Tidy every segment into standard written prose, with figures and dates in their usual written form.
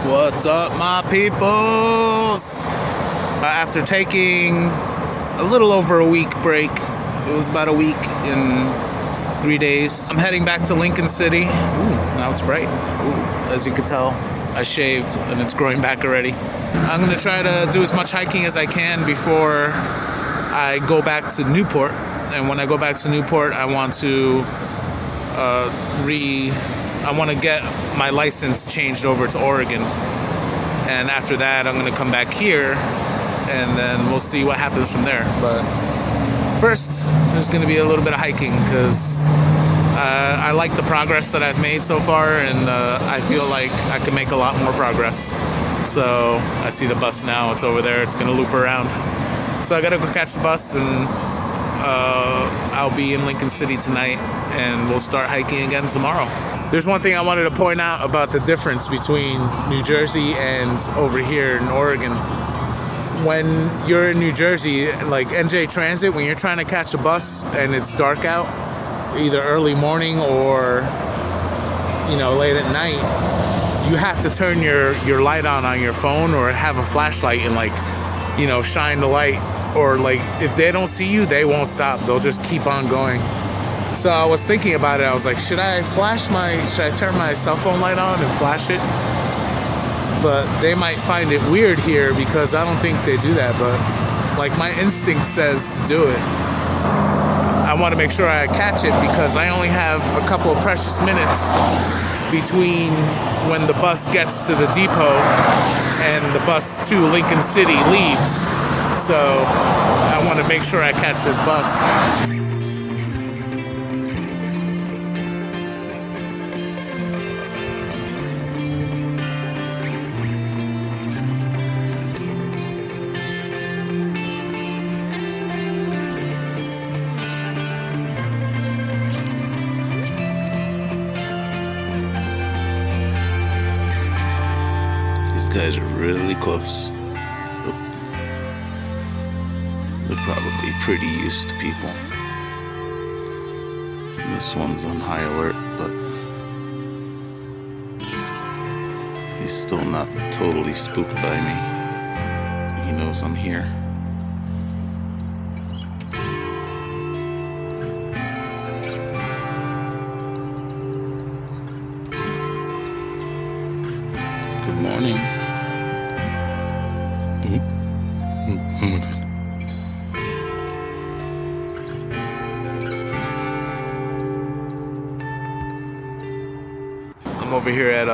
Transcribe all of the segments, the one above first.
What's up, my peoples? After taking a little over a week break, it was about a week and 3 days, I'm heading back to Lincoln City. Ooh, now it's bright. Ooh, as you can tell, I shaved and it's growing back already. I'm gonna try to do as much hiking as I can before I go back to Newport. And when I go back to Newport, I want to get my license changed over to Oregon. And after that, I'm gonna come back here and then we'll see what happens from there. But first, there's gonna be a little bit of hiking because I like the progress that I've made so far, and I feel like I can make a lot more progress. So I see the bus now, it's over there, it's gonna loop around. So I gotta go catch the bus, and I'll be in Lincoln City tonight, and we'll start hiking again tomorrow. There's one thing I wanted to point out about the difference between New Jersey and over here in Oregon. When you're in New Jersey, like NJ Transit, when you're trying to catch a bus and it's dark out, either early morning or late at night, you have to turn your light on your phone or have a flashlight and shine the light, or if they don't see you, they won't stop, they'll just keep on going. So I was thinking about it. I was like, should I turn my cell phone light on and flash it? But they might find it weird here because I don't think they do that, but my instinct says to do it. I want to make sure I catch it because I only have a couple of precious minutes between when the bus gets to the depot and the bus to Lincoln City leaves. So I want to make sure I catch this bus. These guys are really close. They're probably pretty used to people. And this one's on high alert, but he's still not totally spooked by me. He knows I'm here. Good morning. Oh my God. I'm over here at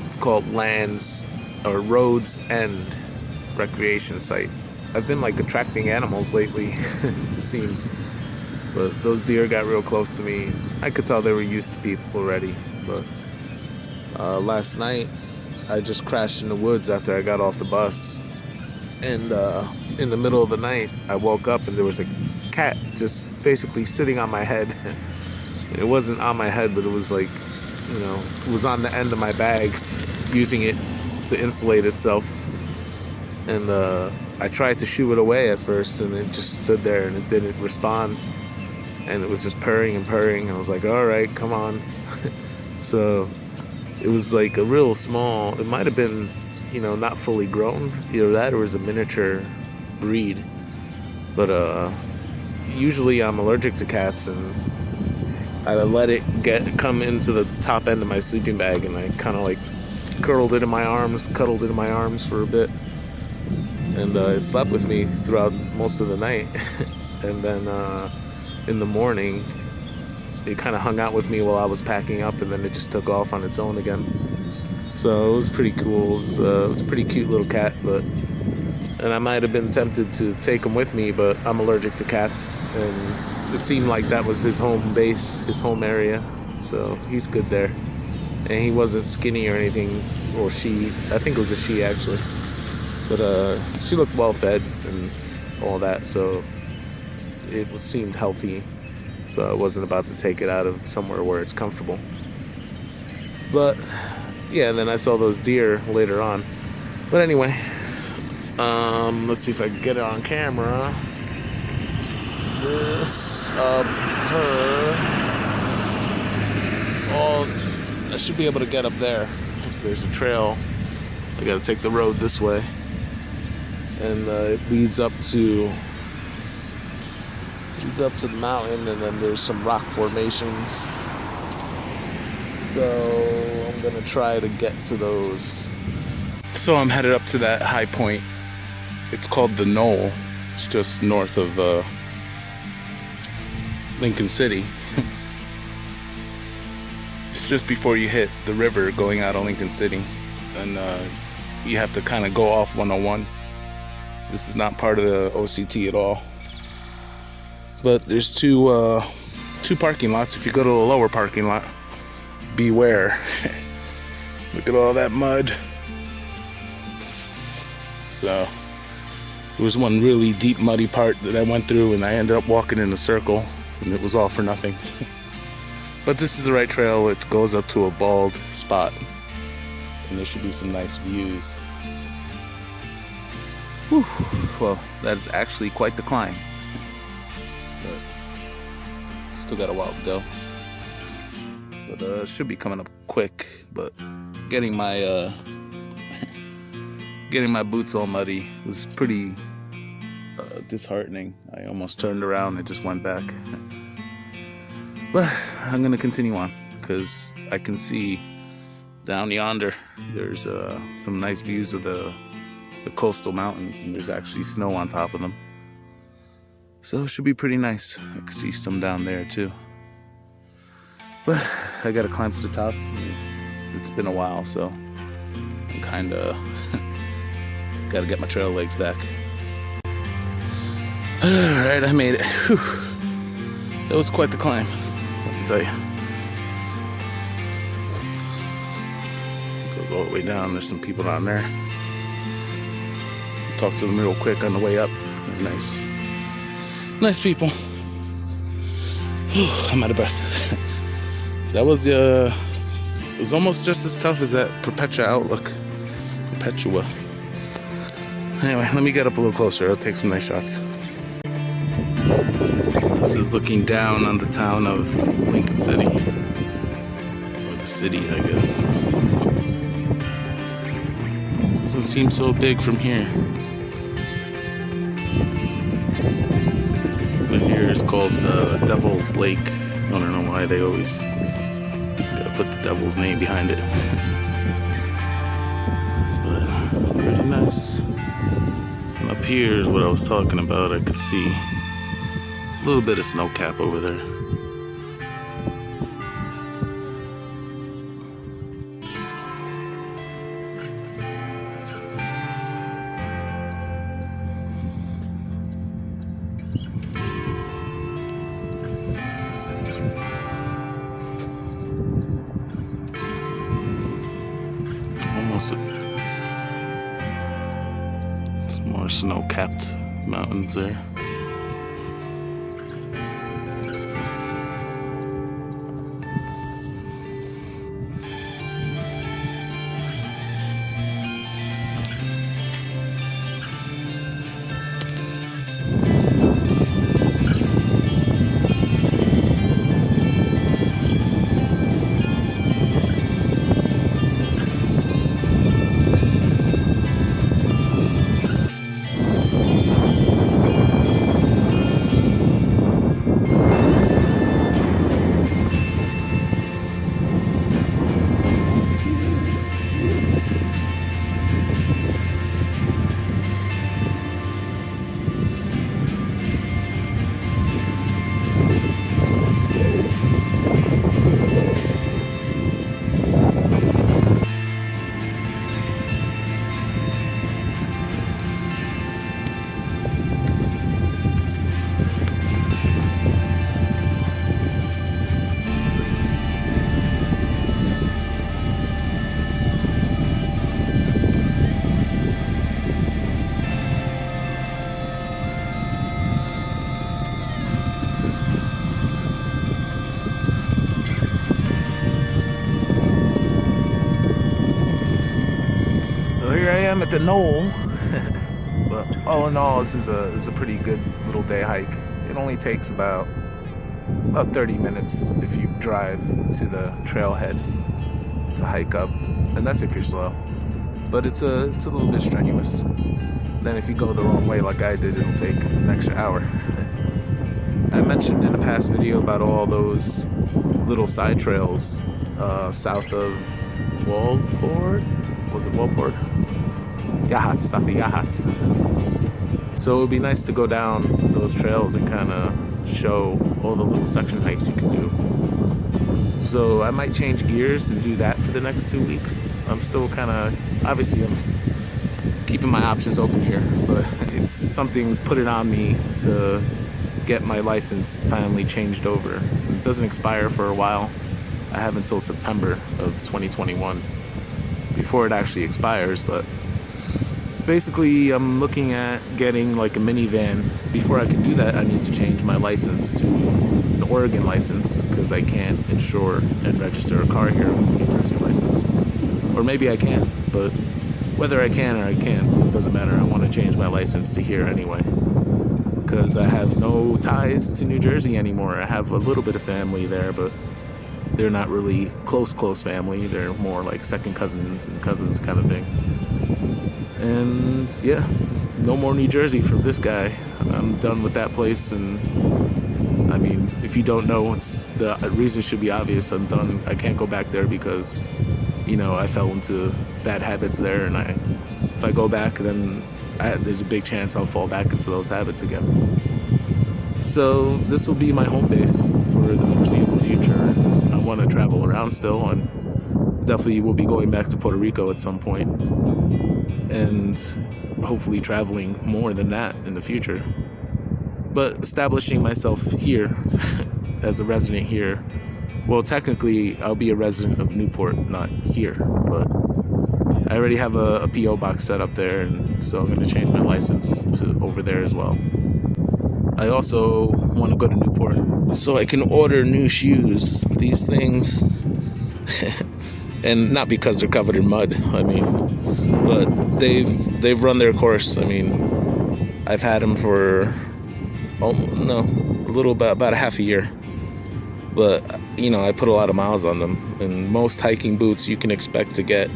it's called Roads End recreation site. I've been attracting animals lately, it seems. But those deer got real close to me. I could tell they were used to people already. But last night, I just crashed in the woods after I got off the bus. And in the middle of the night, I woke up and there was a cat just basically sitting on my head. It wasn't on my head, but it was it was on the end of my bag, using it to insulate itself. And I tried to shoo it away at first, and it just stood there and it didn't respond. And it was just purring and purring, and I was like, all right, come on. So it was a real small, it might have been, not fully grown, either that or it was a miniature breed. But usually I'm allergic to cats, and I let it come into the top end of my sleeping bag, and I kind of cuddled it in my arms for a bit, and it slept with me throughout most of the night. And then in the morning, it kind of hung out with me while I was packing up, and then it just took off on its own again. So it was pretty cool. It was a pretty cute little cat, and I might have been tempted to take him with me, but I'm allergic to cats, and it seemed like that was his home base, his home area. So he's good there. And he wasn't skinny or anything, or she. I think it was a she, actually. But she looked well fed and all that, so it seemed healthy. So I wasn't about to take it out of somewhere where it's comfortable. But yeah, and then I saw those deer later on. But anyway, let's see if I can get it on camera. This up her. Oh, I should be able to get up there. There's a trail I gotta take the road this way, and it leads up to the mountain, and then there's some rock formations. So I'm gonna try to get to those. So I'm headed up to that high point. It's called the Knoll. It's just north of Lincoln City. It's just before you hit the river going out of Lincoln City, and you have to kind of go off 101. This is not part of the OCT at all, but there's two parking lots. If you go to the lower parking lot, beware. Look at all that mud. So there was one really deep muddy part that I went through, and I ended up walking in a circle, and it was all for nothing. But this is the right trail. It goes up to a bald spot, and there should be some nice views. Whew. Well, that is actually quite the climb, but still got a while to go. But should be coming up quick. But getting my boots all muddy was pretty disheartening. I almost turned around and just went back. But I'm gonna continue on because I can see down yonder there's some nice views of the coastal mountains, and there's actually snow on top of them. So it should be pretty nice. I can see some down there too. But I gotta climb to the top. It's been a while, so I'm kinda gotta get my trail legs back. Alright, I made it. Whew. That was quite the climb, I can tell you. It goes all the way down. There's some people down there. Talk to them real quick on the way up. They're nice people. Whew, I'm out of breath. That was it was almost just as tough as that Perpetua Outlook. Perpetua. Anyway, let me get up a little closer. I'll take some nice shots. So this is looking down on the town of Lincoln City. Or the city, I guess. Doesn't seem so big from here. Over here is called Devil's Lake. I don't know why they always gotta put the devil's name behind it. But pretty nice. And up here is what I was talking about. I could see a little bit of snow cap over there. Almost some more snow-capped mountains there. At the Knoll. But all in all, this is a pretty good little day hike. It only takes about 30 minutes if you drive to the trailhead to hike up, and that's if you're slow. but it's a little bit strenuous. Then if you go the wrong way like I did, it'll take an extra hour. I mentioned in a past video about all those little side trails south of Walport. Was it Walport? Yahats, south of Yahats. So it would be nice to go down those trails and kind of show all the little section hikes you can do. So I might change gears and do that for the next 2 weeks. I'm still kind of, obviously I'm keeping my options open here, but something's put it on me to get my license finally changed over. It doesn't expire for a while. I have until September of 2021 before it actually expires, but basically I'm looking at getting like a minivan. Before I can do that, I need to change my license to an Oregon license because I can't insure and register a car here with a New Jersey license. Or maybe I can, but whether I can or I can't, it doesn't matter. I want to change my license to here anyway because I have no ties to New Jersey anymore. I have a little bit of family there, but they're not really close family. They're more like second cousins and cousins kind of thing. And yeah, no more New Jersey from this guy. I'm done with that place. And I mean, if you don't know, the reason should be obvious. I'm done. I can't go back there because, you know, I fell into bad habits there. And if I go back, then there's a big chance I'll fall back into those habits again. So this will be my home base for the foreseeable future. I want to travel around still, and definitely will be going back to Puerto Rico at some point, and hopefully traveling more than that in the future. But establishing myself here as a resident here, well, technically I'll be a resident of Newport, not here, but I already have a P.O. box set up there, and so I'm going to change my license to over there as well. I also want to go to Newport so I can order new shoes. These things, and not because they're covered in mud, I mean, but they've run their course. I mean, I've had them for about a half a year, but you know, I put a lot of miles on them. And most hiking boots you can expect to get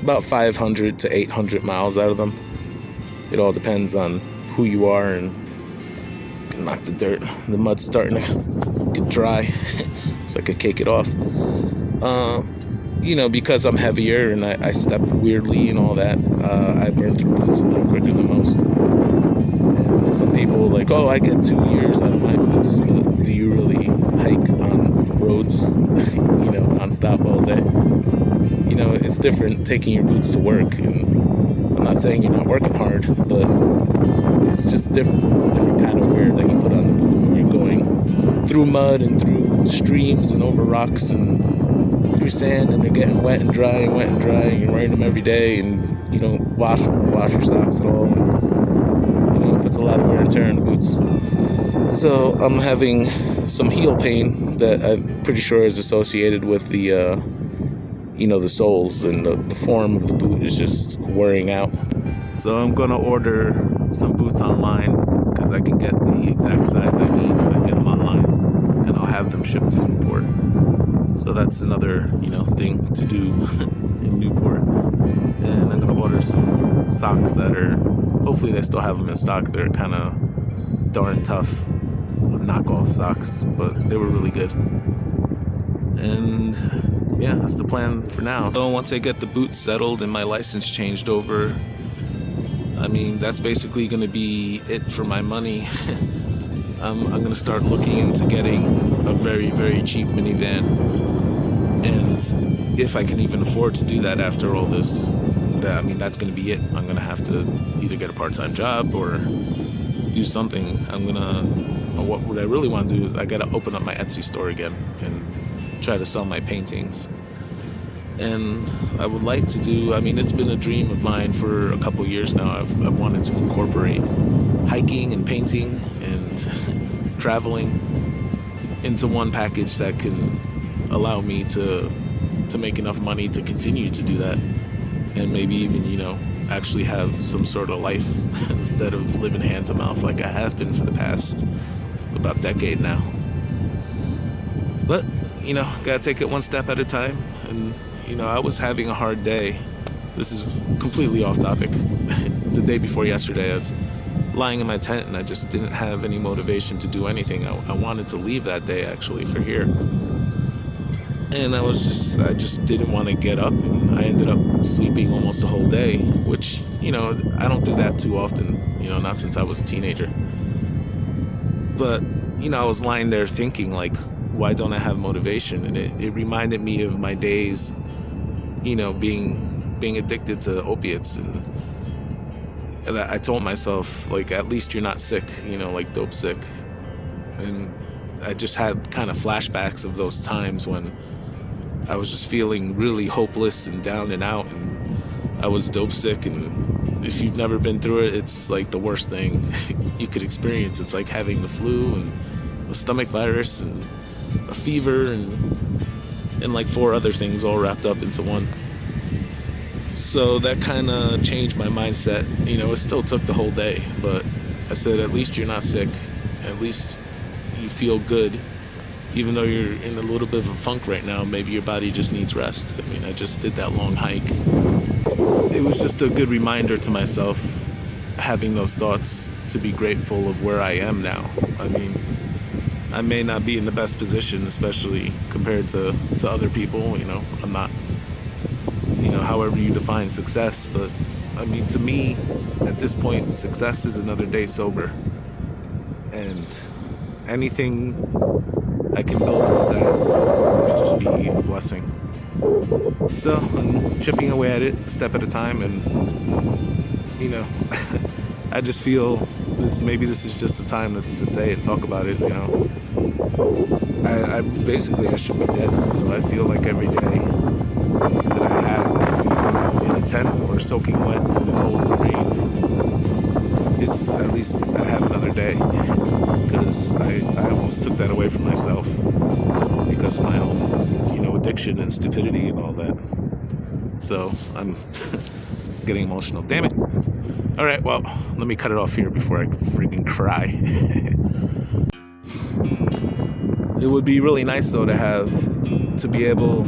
about 500 to 800 miles out of them. It all depends on who you are and knock the mud's starting to get dry so I could cake it off. You know, because I'm heavier and I step weirdly and all that, I burn through boots a little quicker than most. And some people are like, oh, I get 2 years out of my boots, but do you really hike on roads, you know, non-stop all day? You know, it's different taking your boots to work, and I'm not saying you're not working hard, but it's just different. It's a different kind of wear that you put on the boot when you're going through mud and through streams and over rocks and through sand, and they're getting wet and dry. And you're wearing them every day, and you don't wash them or wash your socks at all. And, you know, it puts a lot of wear and tear on the boots. So I'm having some heel pain that I'm pretty sure is associated with the, you know, the soles, and the form of the boot is just wearing out. So I'm going to order some boots online because I can get the exact size I need if I get them online, and I'll have them shipped to Newport. So that's another, you know, thing to do in Newport. And I'm going to order some socks that are, hopefully they still have them in stock. They're kind of darn tough knockoff socks, but they were really good. And yeah, that's the plan for now. So once I get the boots settled and my license changed over, I mean, that's basically going to be it for my money. I'm going to start looking into getting a very, very cheap minivan. And if I can even afford to do that after all this, that's going to be it. I'm going to have to either get a part-time job or do something. What I really want to do is I got to open up my Etsy store again and try to sell my paintings. And I would like to do, it's been a dream of mine for a couple years now. I've wanted to incorporate hiking and painting and traveling into one package that can allow me to make enough money to continue to do that, and maybe even, actually have some sort of life instead of living hand to mouth like I have been for the past about decade now. But, gotta take it one step at a time. And, I was having a hard day this is completely off topic. The day before yesterday, I was lying in my tent and I just didn't have any motivation to do anything. I wanted to leave that day actually for here. And I just didn't want to get up, and I ended up sleeping almost the whole day, which, I don't do that too often, not since I was a teenager. But, I was lying there thinking, like, why don't I have motivation? And it reminded me of my days, being addicted to opiates. And I told myself, like, at least you're not sick, like dope sick. And I just had kind of flashbacks of those times when I was just feeling really hopeless and down and out, and I was dope sick. And if you've never been through it, it's like the worst thing you could experience. It's like having the flu and a stomach virus and a fever and like 4 other things all wrapped up into one. So that kind of changed my mindset. It still took the whole day, but I said, at least you're not sick. At least you feel good. Even though you're in a little bit of a funk right now, maybe your body just needs rest. I just did that long hike. It was just a good reminder to myself, having those thoughts, to be grateful of where I am now. I may not be in the best position, especially compared to other people. I'm not, however you define success. But, to me, at this point, success is another day sober. And anything I can build off that would just be a blessing. So I'm chipping away at it a step at a time, and I just feel maybe this is just the time to say it, talk about it. I should be dead. So I feel like every day that I have, even if I'm in a tent or soaking wet in the cold and rain, it's at least I have another day, because I almost took that away from myself because of my own, addiction and stupidity and all that. So I'm getting emotional. Damn it. All right, well, let me cut it off here before I freaking cry. It would be really nice, though, to be able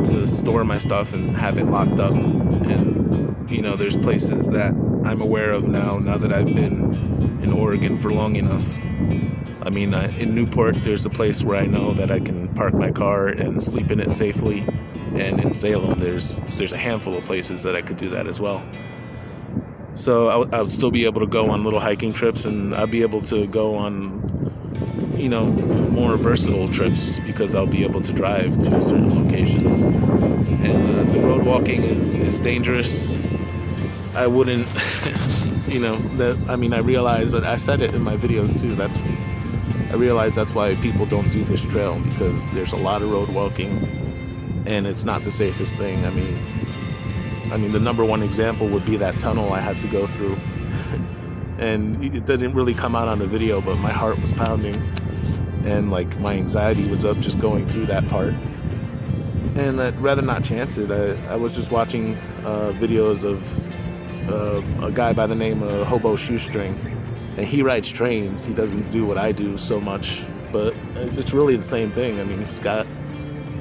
to store my stuff and have it locked up. And, there's places that I'm aware of now that I've been in Oregon for long enough. In Newport, there's a place where I know that I can park my car and sleep in it safely. And in Salem, there's a handful of places that I could do that as well. So I would still be able to go on little hiking trips, and I'll be able to go on, more versatile trips, because I'll be able to drive to certain locations. And the road walking is dangerous. I wouldn't, I realize that I said it in my videos too. I realize that's why people don't do this trail, because there's a lot of road walking, and it's not the safest thing. The number one example would be that tunnel I had to go through. And it didn't really come out on the video, but my heart was pounding, and like my anxiety was up just going through that part. And I'd rather not chance it. I was just watching videos of a guy by the name of Hobo Shoestring, and he rides trains. He doesn't do what I do so much, but it's really the same thing. He's got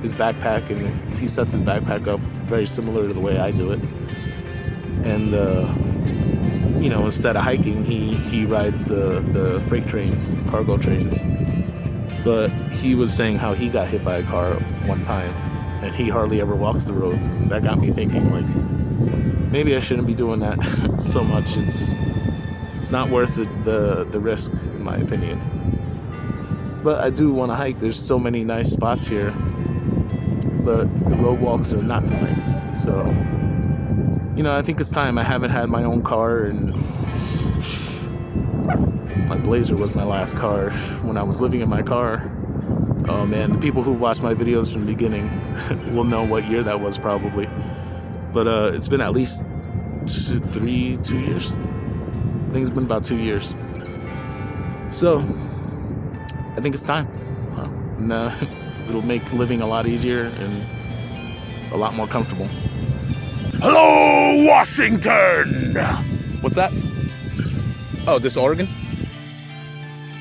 his backpack, and he sets his backpack up very similar to the way I do it. And instead of hiking, he rides the freight trains, cargo trains. But he was saying how he got hit by a car one time, and he hardly ever walks the roads, and that got me thinking, like, maybe I shouldn't be doing that so much. It's not worth the risk, in my opinion. But I do want to hike. There's so many nice spots here, but the road walks are not so nice. So, I think it's time. I haven't had my own car, and my Blazer was my last car when I was living in my car. Oh man, the people who watched my videos from the beginning will know what year that was probably. But it's been at least 2 years. I think it's been about 2 years. So I think it's time. And it'll make living a lot easier and a lot more comfortable. Hello, Washington! What's that? Oh, this Oregon?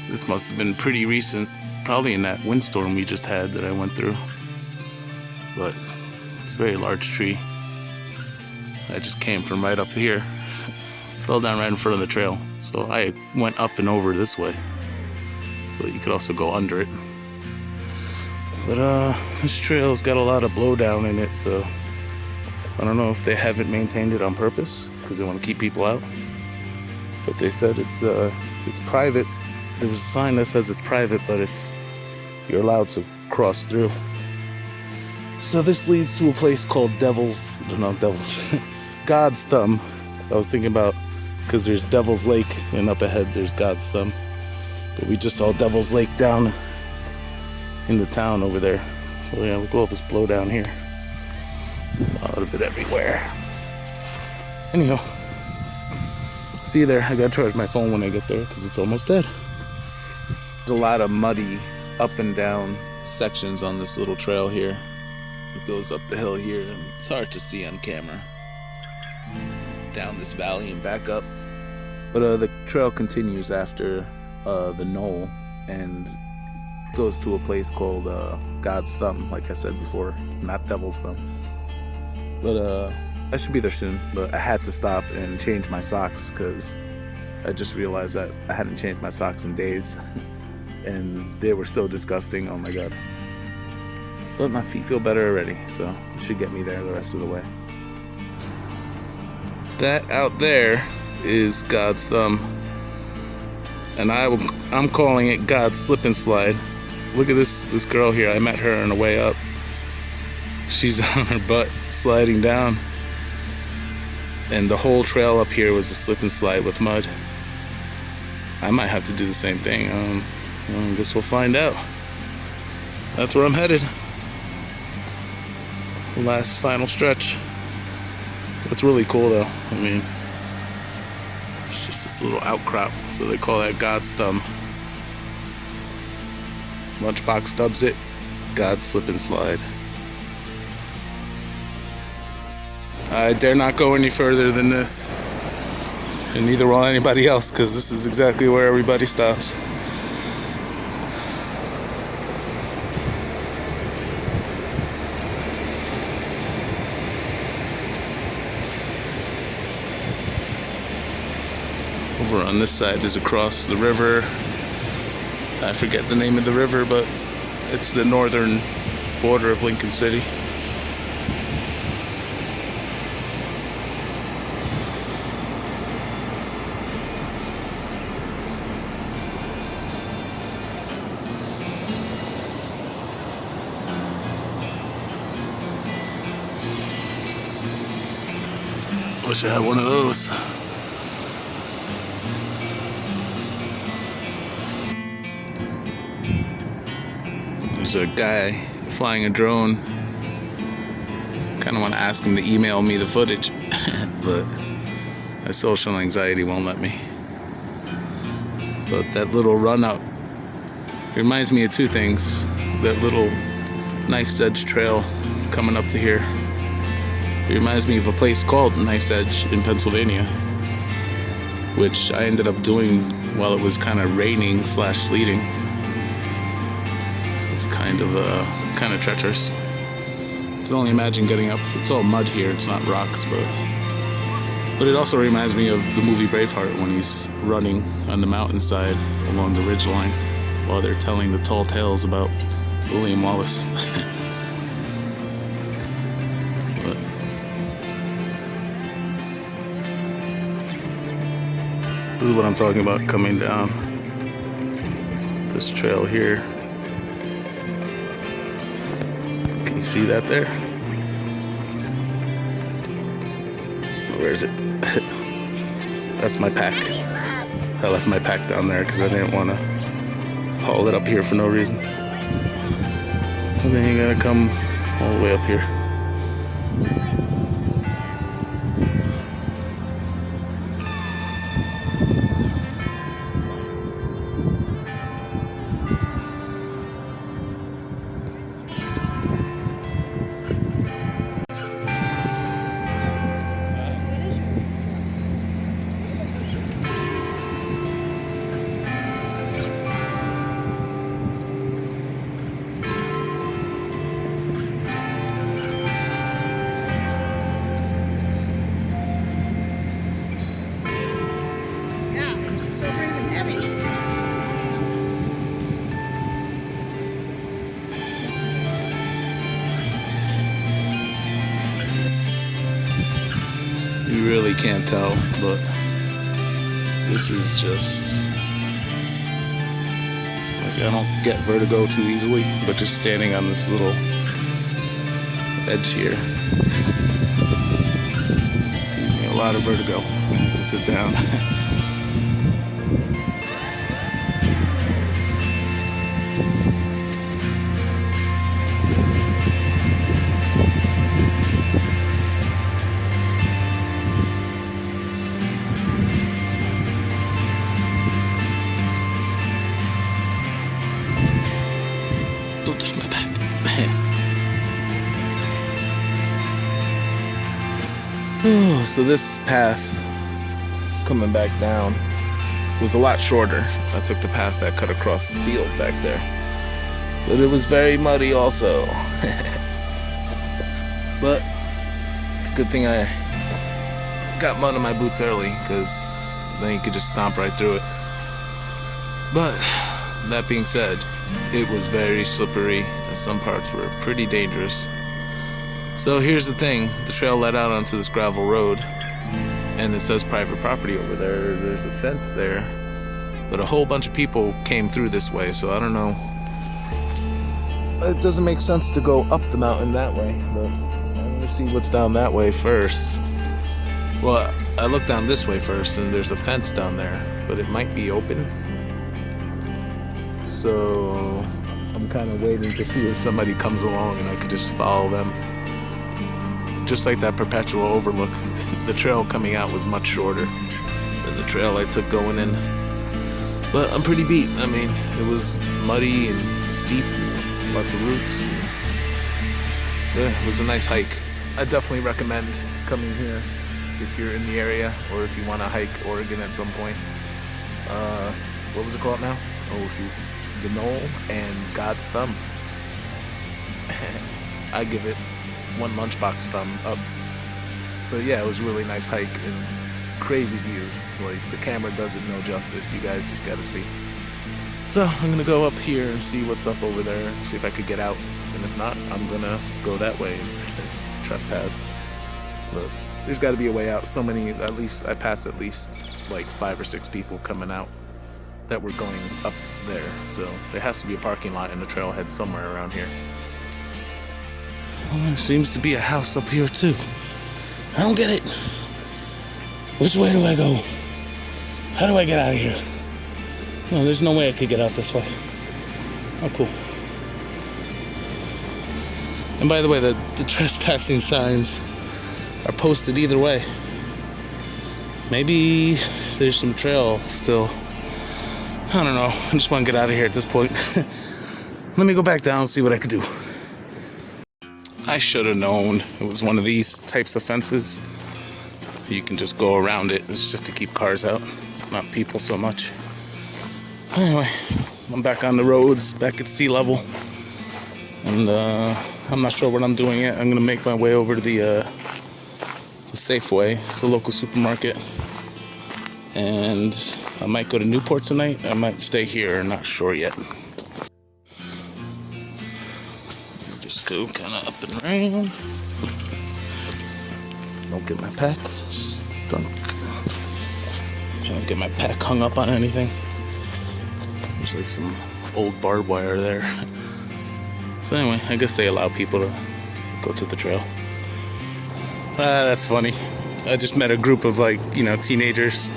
This must have been pretty recent. Probably in that windstorm we just had that I went through. But it's a very large tree. I just came from right up here. Fell down right in front of the trail. So I went up and over this way. But you could also go under it. But this trail's got a lot of blowdown in it, so I don't know if they haven't maintained it on purpose because they want to keep people out. But they said it's private. There was a sign that says it's private, but you're allowed to cross through. So this leads to a place called God's Thumb. I was thinking about, because there's Devil's Lake, and up ahead there's God's Thumb. But we just saw Devil's Lake down in the town over there. Oh yeah, look at all this blow down here. A lot of it everywhere. Anyhow, see you there. I gotta charge my phone when I get there because it's almost dead. There's a lot of muddy up and down sections on this little trail here. It goes up the hill here, and it's hard to see on camera. Down this valley and back up. But the trail continues after the Knoll and goes to a place called God's Thumb, like I said before, not Devil's Thumb. But I should be there soon, but I had to stop and change my socks because I just realized that I hadn't changed my socks in days and they were so disgusting. Oh my god. But my feet feel better already, so it should get me there the rest of the way. That out there is God's Thumb, and I'm calling it God's Slip and Slide. Look at this girl here. I met her on the way up. She's on her butt sliding down, and the whole trail up here was a slip and slide with mud. I might have to do the same thing. I guess we'll find out. That's where I'm headed. Last final stretch. That's really cool though. I mean, it's just this little outcrop, so they call that God's Thumb. Lunchbox dubs it God's Slip and Slide. I dare not go any further than this, and neither will anybody else, because this is exactly where everybody stops. Over on this side is across the river. I forget the name of the river, but it's the northern border of Lincoln City. Wish I had one of those. There's a guy flying a drone. Kind of want to ask him to email me the footage, but my social anxiety won't let me. But that little run up, it reminds me of two things. That little Knife's Edge trail coming up to here. It reminds me of a place called Knife's Edge in Pennsylvania, which I ended up doing while it was kind of raining / sleeting. It's kind of treacherous. I can only imagine getting up. It's all mud here, it's not rocks, but it also reminds me of the movie Braveheart when he's running on the mountainside along the ridgeline while they're telling the tall tales about William Wallace. But this is what I'm talking about coming down this trail here. Can you see that there? Where is it? That's my pack. I left my pack down there because I didn't want to haul it up here for no reason. And then you gotta come all the way up here. You really can't tell, but this is just like, I don't get vertigo too easily, but just standing on this little edge here, it's giving me a lot of vertigo. I need to sit down. Don't touch my back. Oh, so this path coming back down was a lot shorter. I took the path that cut across the field back there, but it was very muddy also. But it's a good thing I got mud on my boots early, because then you could just stomp right through it. But that being said, it was very slippery and some parts were pretty dangerous. So here's the thing, the trail led out onto this gravel road, and it says private property over there. There's a fence there, but a whole bunch of people came through this way, so I don't know. It doesn't make sense to go up the mountain that way, but I'm gonna see what's down that way first. Well, I looked down this way first, and there's a fence down there, but it might be open. So I'm kind of waiting to see if somebody comes along and I could just follow them. Just like that perpetual overlook, the trail coming out was much shorter than the trail I took going in. But I'm pretty beat. I mean, it was muddy and steep, lots of roots. Yeah, it was a nice hike. I definitely recommend coming here if you're in the area, or if you want to hike Oregon at some point. What was it called now? Oh shoot, the Knoll and God's Thumb. I give it one lunchbox thumb up. But yeah, it was a really nice hike and crazy views. Like, the camera does it no justice. You guys just gotta see. So I'm gonna go up here and see what's up over there, see if I could get out. And if not, I'm gonna go that way and trespass. But there's gotta be a way out. So many, at least I passed at least like 5 or 6 people coming out that were going up there. So there has to be a parking lot and a trailhead somewhere around here. Well, there seems to be a house up here too. I don't get it. Which way do I go? How do I get out of here? No, there's no way I could get out this way. Oh, cool. And by the way, the trespassing signs are posted either way. Maybe there's some trail still. I don't know. I just want to get out of here at this point. Let me go back down and see what I could do. I should have known it was one of these types of fences. You can just go around it. It's just to keep cars out, not people so much. Anyway, I'm back on the roads, back at sea level. And I'm not sure what I'm doing yet. I'm going to make my way over to the Safeway. It's a local supermarket. And I might go to Newport tonight. I might stay here. I'm not sure yet. Just go kind of up and around. Don't get my pack stuck. Don't get my pack hung up on anything. There's like some old barbed wire there. So anyway, I guess they allow people to go to the trail. That's funny. I just met a group of teenagers.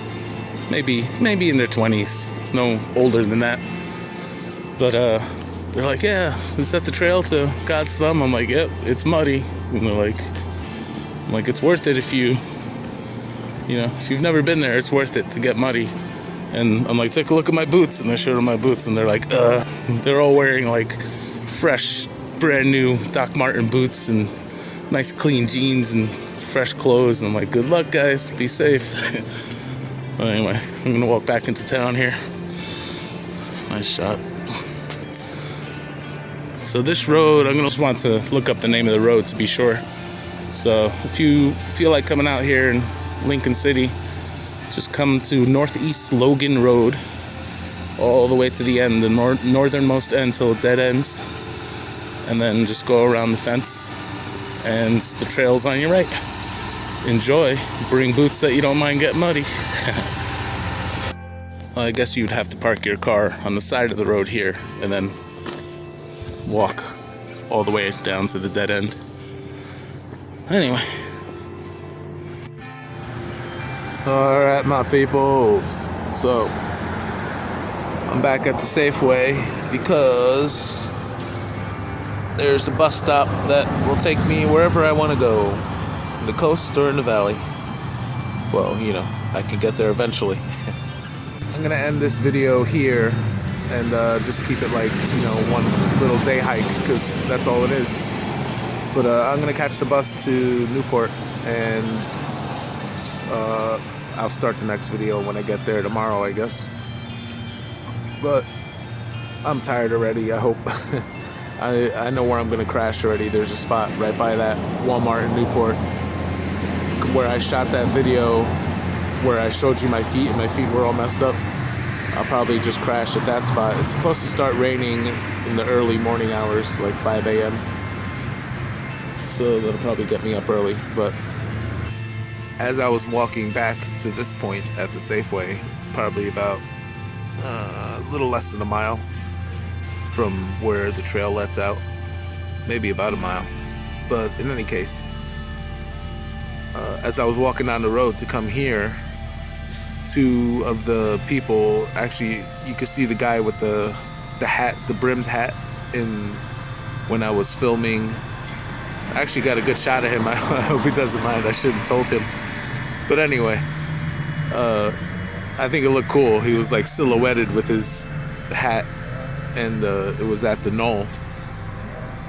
Maybe in their 20s. No older than that. But they're like, yeah, is that the trail to God's Thumb? I'm like, yep, it's muddy. And they're like, it's worth it if you've never been there, it's worth it to get muddy. And I'm like, take a look at my boots. And I showed them my boots, and they're like, they're all wearing like fresh, brand new Doc Marten boots and nice clean jeans and fresh clothes. And I'm like, good luck, guys, be safe. But anyway, I'm gonna walk back into town here. Nice shot. So this road, I'm gonna just want to look up the name of the road to be sure. So if you feel like coming out here in Lincoln City, just come to Northeast Logan Road all the way to the end, the northernmost end till it dead ends, and then just go around the fence and the trail's on your right. enjoy. Bring boots that you don't mind getting muddy. Well, I guess you'd have to park your car on the side of the road here and then walk all the way down to the dead end. Anyway. Alright, my peoples. So, I'm back at the Safeway because there's the bus stop that will take me wherever I want to go. In the coast or in the valley. Well, you know, I can get there eventually. I'm gonna end this video here and just keep it like, you know, one little day hike, because that's all it is. But I'm gonna catch the bus to Newport, and I'll start the next video when I get there tomorrow, I guess. But I'm tired already, I hope. I know where I'm gonna crash already. There's a spot right by that Walmart in Newport where I shot that video where I showed you my feet and my feet were all messed up. I'll probably just crash at that spot. It's supposed to start raining in the early morning hours, like 5 a.m. So that'll probably get me up early. But as I was walking back to this point at the Safeway, it's probably about a little less than a mile from where the trail lets out. Maybe about a mile. But in any case, as I was walking down the road to come here, two of the people, actually, you could see the guy with the hat, the brimmed hat, when I was filming. I actually got a good shot of him. I hope he doesn't mind. I should have told him. But anyway, I think it looked cool. He was like silhouetted with his hat, and it was at the Knoll.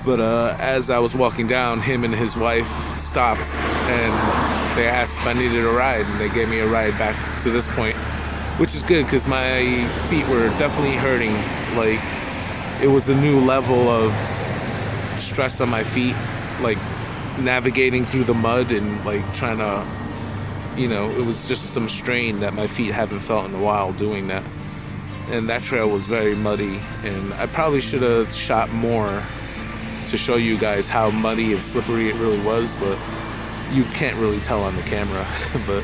But as I was walking down, him and his wife stopped and they asked if I needed a ride, and they gave me a ride back to this point, which is good because my feet were definitely hurting. Like, it was a new level of stress on my feet, like navigating through the mud and like trying to, you know, it was just some strain that my feet haven't felt in a while doing that. And that trail was very muddy, and I probably should have shot more to show you guys how muddy and slippery it really was, but you can't really tell on the camera. But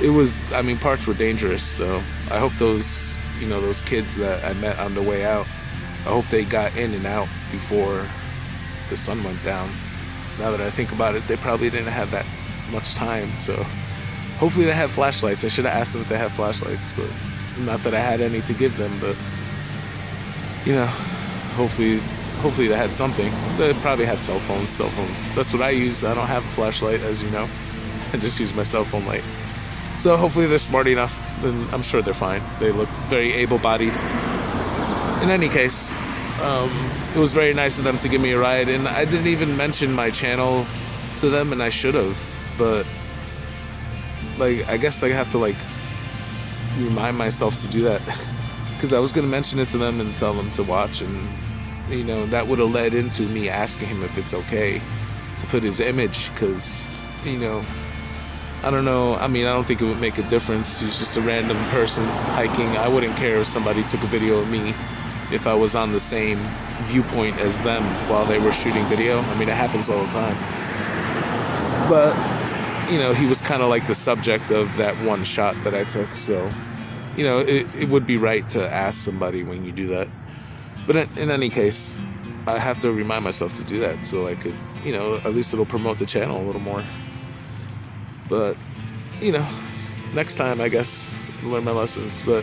it was, I mean, parts were dangerous. So I hope those, you know, those kids that I met on the way out, I hope they got in and out before the sun went down. Now that I think about it, they probably didn't have that much time, so hopefully they have flashlights. I should have asked them if they have flashlights, but not that I had any to give them. But, you know, hopefully they had something. They probably had cell phones. That's what I use. I don't have a flashlight, as you know. I just use my cell phone light. So hopefully they're smart enough, and I'm sure they're fine. They looked very able-bodied. In any case, it was very nice of them to give me a ride, and I didn't even mention my channel to them, and I should have. But, like, I guess I have to, like, remind myself to do that. Because I was going to mention it to them and tell them to watch, and you know, that would have led into me asking him if it's okay to put his image, because, you know, I don't know, I mean, I don't think it would make a difference. He's just a random person hiking. I wouldn't care if somebody took a video of me if I was on the same viewpoint as them while they were shooting video. I mean, it happens all the time. But, you know, he was kind of like the subject of that one shot that I took, so, you know, it would be right to ask somebody when you do that. But in any case, I have to remind myself to do that so I could, you know, at least it'll promote the channel a little more. But, you know, next time, I guess, learn my lessons. But,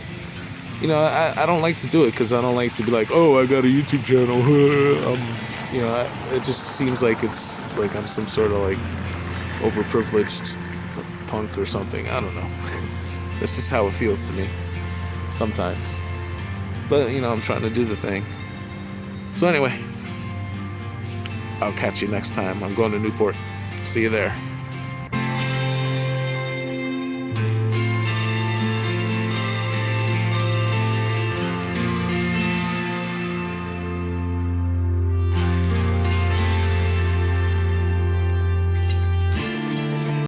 you know, I don't like to do it because I don't like to be like, oh, I got a YouTube channel. You know, it just seems like it's like I'm some sort of like overprivileged punk or something. I don't know. That's just how it feels to me sometimes. But, you know, I'm trying to do the thing. So anyway, I'll catch you next time. I'm going to Newport. See you there.